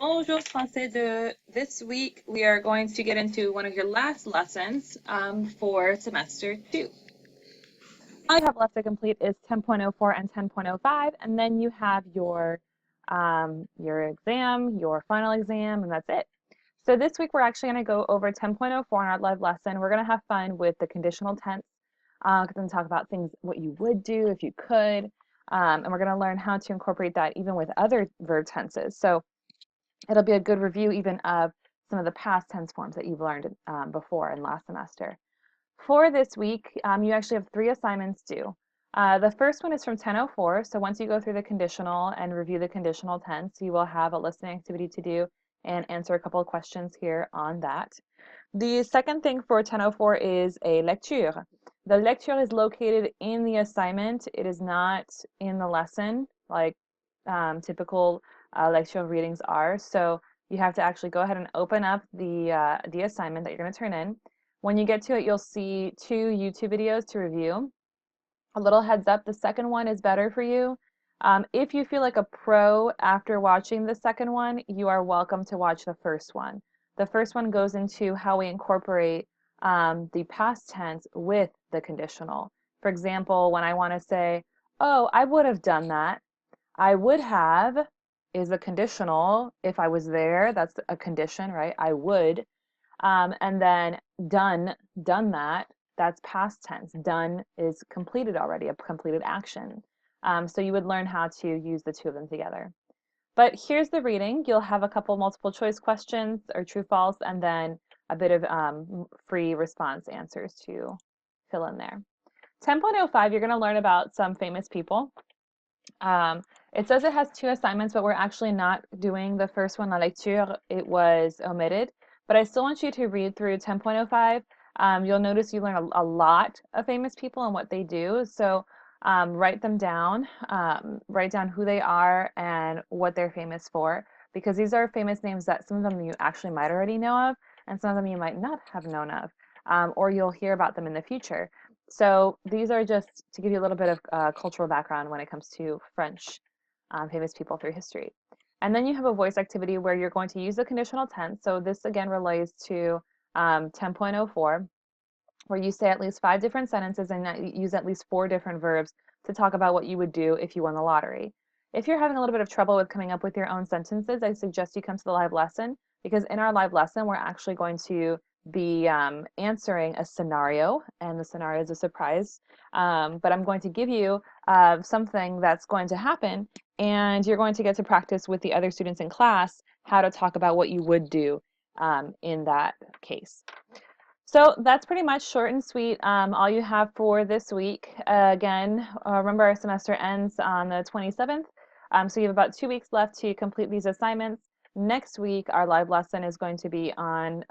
Bonjour Français de this week we are going to get into one of your last lessons for semester 2. All you have left to complete is 10.04 and 10.05, and then you have your exam, your final exam, and that's it. So this week we're actually going to go over 10.04 in our live lesson. We're going to have fun with the conditional tense, and talk about things, what you would do if you could, and we're going to learn how to incorporate that even with other verb tenses. So it'll be a good review even of some of the past tense forms that you've learned before in last semester. For this week, you actually have 3 assignments due. The first one is from 10:04, so once you go through the conditional and review the conditional tense, you will have a listening activity to do and answer a couple of questions here on that. The second thing for 10:04 is a lecture. The lecture is located in the assignment. It is not in the lesson like typical lecture readings are. So you have to actually go ahead and open up the assignment that you're going to turn in. When you get to it, you'll see 2 YouTube videos to review. A little heads up, the second one is better for you. If you feel like a pro after watching the second one, you are welcome to watch the first one. The first one goes into how we incorporate the past tense with the conditional. For example, when I want to say, oh, I would have done that. I would have is a conditional. If I was there, that's a condition, right? I would. And then done that, that's past tense. Done is completed already, a completed action. So you would learn how to use the two of them together. But here's the reading. You'll have a couple multiple choice questions or true false, and then a bit of free response answers to fill in there. 10.05, you're going to learn about some famous people. It says it has 2 assignments, but we're actually not doing the first one, la lecture. It was omitted. But I still want you to read through 10.05. You'll notice you learn a lot of famous people and what they do. So write them down. Write down who they are and what they're famous for, because these are famous names that some of them you actually might already know of, and some of them you might not have known of, or you'll hear about them in the future. So these are just to give you a little bit of cultural background when it comes to French famous people through history. And then you have a voice activity where you're going to use the conditional tense. So this again relates to 10.04, where you say at least 5 different sentences and use at least 4 different verbs to talk about what you would do if you won the lottery. If you're having a little bit of trouble with coming up with your own sentences, I suggest you come to the live lesson, because in our live lesson, we're actually going to be answering a scenario, and the scenario is a surprise. But I'm going to give you something that's going to happen, and you're going to get to practice with the other students in class how to talk about what you would do in that case. So that's pretty much short and sweet, all you have for this week. Again, remember our semester ends on the 27th, so you have about 2 weeks left to complete these assignments. Next week, our live lesson is going to be on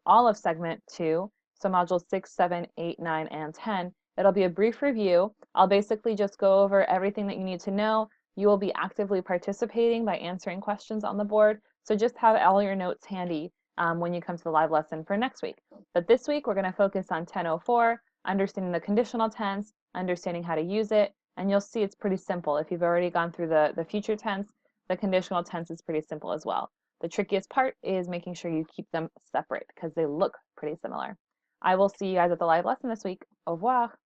all of segment 2, so modules 6, 7, 8, 9, and 10. It'll be a brief review. I'll basically just go over everything that you need to know. You will be actively participating by answering questions on the board, so just have all your notes handy when you come to the live lesson for next week. But this week, we're going to focus on 10.04, understanding the conditional tense, understanding how to use it, and you'll see it's pretty simple. If you've already gone through the future tense, the conditional tense is pretty simple as well. The trickiest part is making sure you keep them separate because they look pretty similar. I will see you guys at the live lesson this week. Au revoir.